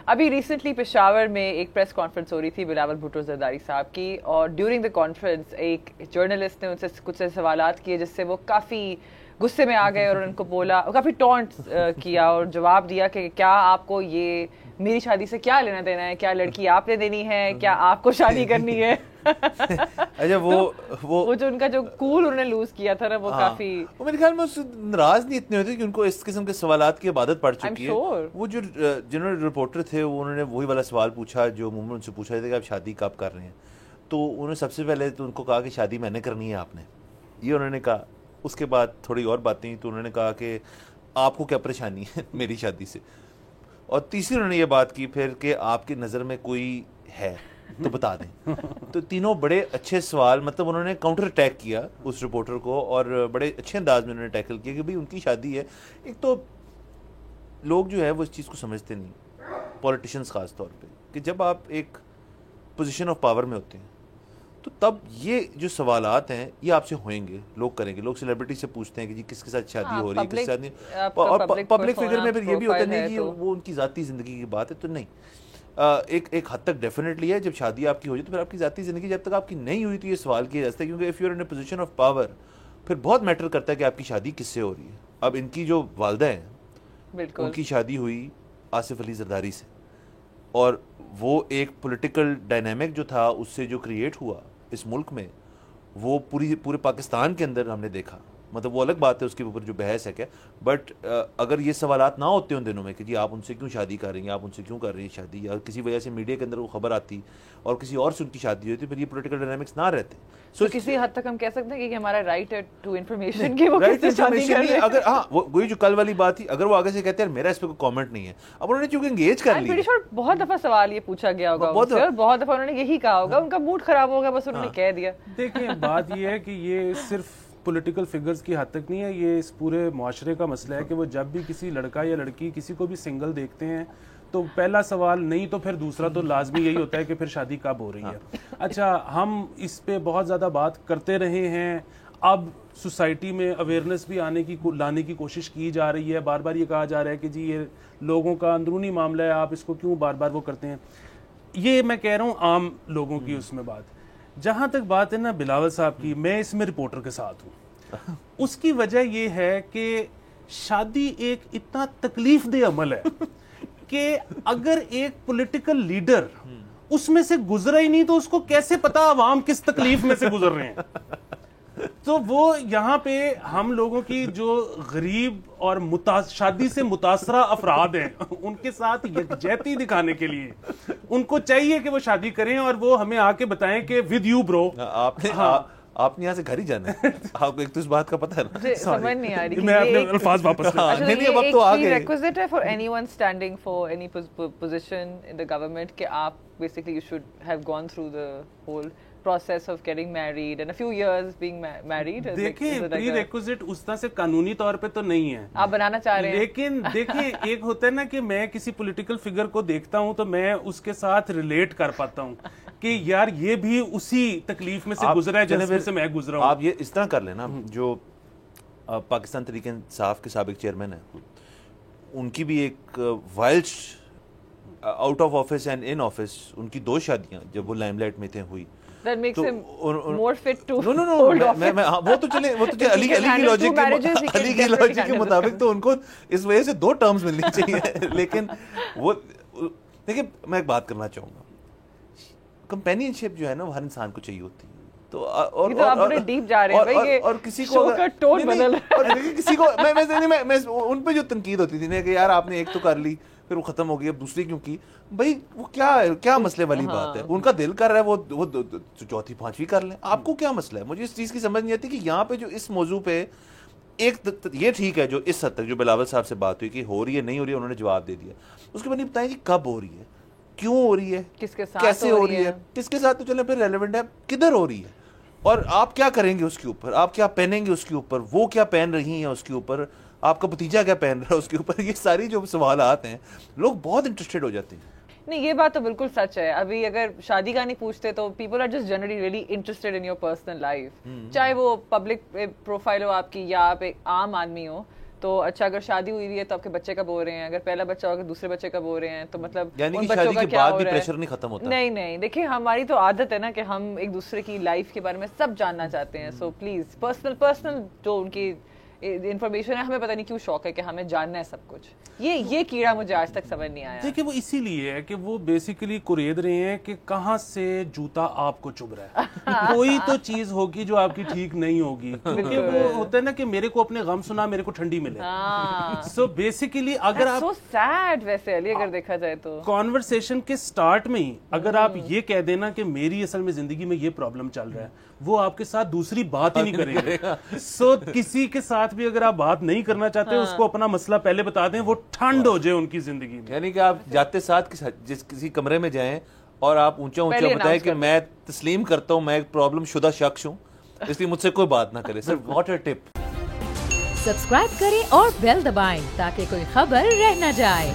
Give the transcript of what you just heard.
ابھی ریسنٹلی پشاور میں ایک پریس کانفرنس ہو رہی تھی بلاول بھٹو زرداری صاحب کی, اور ڈیورنگ دا کانفرنس ایک جرنلسٹ نے ان سے کچھ سوالات کیے جس سے وہ کافی غصے میں آ گئے اور ان کو بولا, کافی ٹونٹ کیا اور جواب دیا کہ کیا آپ کو یہ میری شادی سے کیا لینا دینا ہے, کیا لڑکی آپ نے دینی ہے, کیا آپ کو شادی کرنی ہے. اچھا وہ جو ان کا جو کول انہوں نے لوز کیا تھا نا, وہ کافی, وہ میرے خیال میں اس ناراض نہیں اتنے ہوتے کہ ان کو اس قسم کے سوالات کی عبادت پڑ چکی ہے. وہ جو جنرل رپورٹر تھے انہوں نے وہی والا سوال پوچھا جو عموماً ان سے پوچھا جاتا ہے کہ آپ شادی کب کر رہے ہیں, تو انہوں نے سب سے پہلے تو ان کو کہا کہ شادی میں نے کرنی ہے آپ نے, یہ انہوں نے کہا. اس کے بعد تھوڑی اور باتیں تو انہوں نے کہا کہ آپ کو کیا پریشانی ہے میری شادی سے, اور تیسری انہوں نے یہ بات کی پھر کہ آپ کی نظر میں کوئی ہے تو بتا دیں. تو تینوں بڑے اچھے سوال, مطلب انہوں نے کاؤنٹر اٹیک کیا اس رپورٹر کو, اور بڑے اچھے انداز میں انہوں نے ٹیکل کیا کہ بھئی ان کی شادی ہے. ایک تو لوگ جو ہے وہ اس چیز کو سمجھتے نہیں, پولیٹیشینز خاص طور پہ, کہ جب آپ ایک پوزیشن آف پاور میں ہوتے ہیں تو تب یہ جو سوالات ہیں یہ آپ سے ہوئیں گے, لوگ کریں گے. لوگ سیلیبریٹی سے پوچھتے ہیں کہ جی کس کے ساتھ شادی ہو رہی ہے, کس کے ساتھ نہیں, اور پبلک فگر میں پھر یہ بھی ہوتا نہیں کہ وہ ان کی ذاتی زندگی کی بات ہے. تو نہیں, ایک حد تک ڈیفینیٹلی ہے, جب شادی آپ کی ہو جائے تو پھر آپ کی ذاتی زندگی جب تک آپ کی نہیں ہوئی تو یہ سوال کیا جاتا ہے, کیونکہ if you are in a position of power پھر بہت میٹر کرتا ہے کہ آپ کی شادی کس سے ہو رہی ہے. اب ان کی جو والدہ ہیں ان کی شادی ہوئی آصف علی زرداری سے, اور وہ ایک پولیٹیکل ڈائنامک جو تھا اس سے جو کریٹ ہوا اس ملک میں, وہ پورے پاکستان کے اندر ہم نے دیکھا. مطلب وہ الگ بات ہے اس کے اوپر جو بحث ہے کیا, بٹ اگر یہ سوالات نہ ہوتے ان دنوں میں کہ جی آپ ان سے کیوں شادی کر رہی ہیں, آپ ان سے کیوں کر رہی ہیں شادی, یا کسی وجہ سے میڈیا کے اندر وہ خبر آتی اور کسی اور سے ان کی شادی ہوتی, پھر یہ پولیٹیکل ڈائنامکس نہ رہتے. سو کسی حد تک ہم کہہ سکتے ہیں کہ ہمارا رائٹ ہے ٹو انفارمیشن کہ وہ کس سے شادی کر رہے ہیں. اگر ہاں وہی جو کل والی بات تھی, اگر وہ آگے سے کہتے ہیں میرا اس پہ کوئی کامنٹ نہیں ہے, اب انہوں نے چونکہ انگیج کر لی, بہت دفعہ سوال یہ پوچھا گیا ہوگا ان سے, اور بہت دفعہ انہوں نے یہی کہا ہوگا, ان کا موڈ خراب ہوگا بس انہوں نے کہہ دیا. دیکھیں بات یہ ہے کہ یہ صرف پولیٹیکل فگرز کی حد تک نہیں ہے, یہ اس پورے معاشرے کا مسئلہ ہے کہ وہ جب بھی کسی لڑکا یا لڑکی کسی کو بھی سنگل دیکھتے ہیں تو پہلا سوال نہیں تو پھر دوسرا تو لازمی یہی ہوتا ہے کہ پھر شادی کب ہو رہی ہے. اچھا ہم اس پہ بہت زیادہ بات کرتے رہے ہیں, اب سوسائٹی میں اویئرنیس بھی لانے کی کوشش کی جا رہی ہے, بار بار یہ کہا جا رہا ہے کہ جی یہ لوگوں کا اندرونی معاملہ ہے, آپ اس کو کیوں بار بار وہ کرتے ہیں. یہ میں کہہ رہا ہوں عام لوگوں کی اس میں بات. جہاں تک بات ہے نا بلاول صاحب کی, میں اس میں رپورٹر کے ساتھ ہوں. اس کی وجہ یہ ہے کہ شادی ایک اتنا تکلیف دہ عمل ہے کہ اگر ایک پولیٹیکل لیڈر اس میں سے گزرا ہی نہیں تو اس کو کیسے پتا عوام کس تکلیف میں سے گزر رہے ہیں. تو وہ یہاں پہ ہم لوگوں کی جو غریب اور شادی سے متاثرہ افراد ہیں ان کے ساتھ یکجہتی دکھانے کے لیے ان کو چاہیے کہ وہ شادی کریں, اور وہ ہمیں آ کے بتائیں کہ ود یو برو آپ نے یہاں سے گھر ہی جانا ہے. آپ کو ایک تو اس بات کا پتہ ہے نا, سمجھ نہیں آ رہی, میں اپنے الفاظ واپس نہیں اب تو آ گئے. ریکوزٹ ہے for anyone standing for any position in the government کہ آپ basically you should have gone through the whole process of getting married and a few years being married. دیکھیں پری ریکوزٹ اس طرح سے قانونی طور پہ تو نہیں ہے, آپ بنانا چاہ رہے ہیں, لیکن دیکھیں ایک ہوتا ہے نا کہ میں کسی پولیٹیکل فگر کو دیکھتا ہوں تو میں اس کے ساتھ ریلیٹ کر پاتا ہوں کہ یار یہ بھی اسی تکلیف میں سے گزرا ہے جس میں سے میں گزرا ہوں. آپ یہ اس طرح کر لینا, جو پاکستان تحریک انصاف کے سابق چیئرمین ہیں ان کی بھی ایک wild out of office and in office ان کی 2 شادیاں جب وہ لائم لائٹ میں تھے ہوئی. That makes him more fit to hold office. وہ تو چلے علی کی لاجک کے مطابق تو ان کو اس وجہ سے 2 ٹرمز ملنی چاہیے. لیکن وہ دیکھیں میں ایک بات کرنا چاہوں گا, کمپینین شپ جو ہے نا وہ ہر انسان کو چاہیے ہوتی ہے. تو اور کسی کو کسی کو میں ان پہ جو تنقید ہوتی تھی نا کہ یار آپ نے ایک تو کر لی پھر وہ ختم ہو گئی, اب دوسری کیوں کی, بھائی وہ کیا مسئلے والی بات ہے. ان کا دل کر رہا ہے وہ 4تھی 5ویں کر لیں, آپ کو کیا مسئلہ ہے. مجھے اس چیز کی سمجھ نہیں آتی کہ یہاں پہ جو اس موضوع پہ ایک یہ ٹھیک ہے جو اس حد تک جو بلاول صاحب سے بات ہوئی کہ ہو رہی ہے نہیں ہو رہی ہے, انہوں نے جواب دے دیا. اس کے بعد نہیں بتائیں کہ کب ہو رہی ہے, کیوں ہو رہی ہے, کیسے ہو رہی ہے, کس کے ساتھ تو چلیں پھر ریلیونٹ ہے, کدھر ہو رہی ہے, اور آپ کیا کریں گے اس کے اوپر, آپ کیا پہنیں گے اس کے اوپر, وہ کیا پہن رہی ہیں اس کے اوپر, آپ کا بھتیجا کیا پہن رہا ہے اس کے اوپر. یہ ساری جو سوالات ہیں لوگ بہت انٹرسٹڈ ہو جاتے ہیں. نہیں یہ بات تو بالکل سچ ہے. ابھی اگر شادی کا نہیں پوچھتے تو people are just generally really interested in your personal life, چاہے وہ پبلک پروفائل ہو آپ کی یا آپ ایک عام آدمی ہو. تو اچھا اگر شادی ہوئی ہے تو آپ کے بچے کب ہو رہے ہیں, اگر پہلا بچہ ہوگا دوسرے بچے کب ہو رہے ہیں, تو مطلب یعنی کہ شادی کے بعد بھی پریشر نہیں ختم ہوتا. نہیں دیکھیں ہماری تو عادت ہے نا کہ ہم ایک دوسرے کی لائف کے بارے میں سب جاننا چاہتے ہیں. سو پلیز پرسنل جو ان کی انفارمیشن ہے, ہمیں پتہ نہیں کیوں شوق ہے کہ ہمیں جاننا ہے سب کچھ. یہ کیڑا مجھے آج تک سمجھ نہیں آیا. دیکھیں وہ اسی لیے ہے کہ وہ بیسیکلی قرید رہے ہیں کہ کہاں سے جوتا آپ کو چبھ رہا ہے. کوئی تو چیز ہوگی جو آپ کی ٹھیک نہیں ہوگی, کیونکہ وہ ہوتا ہے نا کہ میرے کو اپنے غم سنا میرے کو ٹھنڈی ملے. سو بیسیکلی اگر آپ سو سیڈ ویسے علی اگر دیکھا جائے تو کانورسیشن کے سٹارٹ میں ہی اگر آپ یہ کہہ دینا کہ میری اصل میں زندگی میں یہ پرابلم چل رہا ہے, وہ آپ کے ساتھ دوسری بات ہی نہیں کرے گا. سو کسی کے ساتھ بھی اگر آپ بات نہیں کرنا چاہتے اس کو اپنا مسئلہ پہلے بتا دیں, وہ ٹھنڈ ہو جائے ان کی زندگی میں. یعنی کہ آپ جاتے ساتھ جس کسی کمرے میں جائیں اور آپ اونچا بتائیں کہ میں تسلیم کرتا ہوں میں ایک پرابلم شدہ شخص ہوں, اس لیے مجھ سے کوئی بات نہ کرے. صرف واٹر ٹپ سبسکرائب کریں اور بیل دبائیں تاکہ کوئی خبر رہ نہ جائے.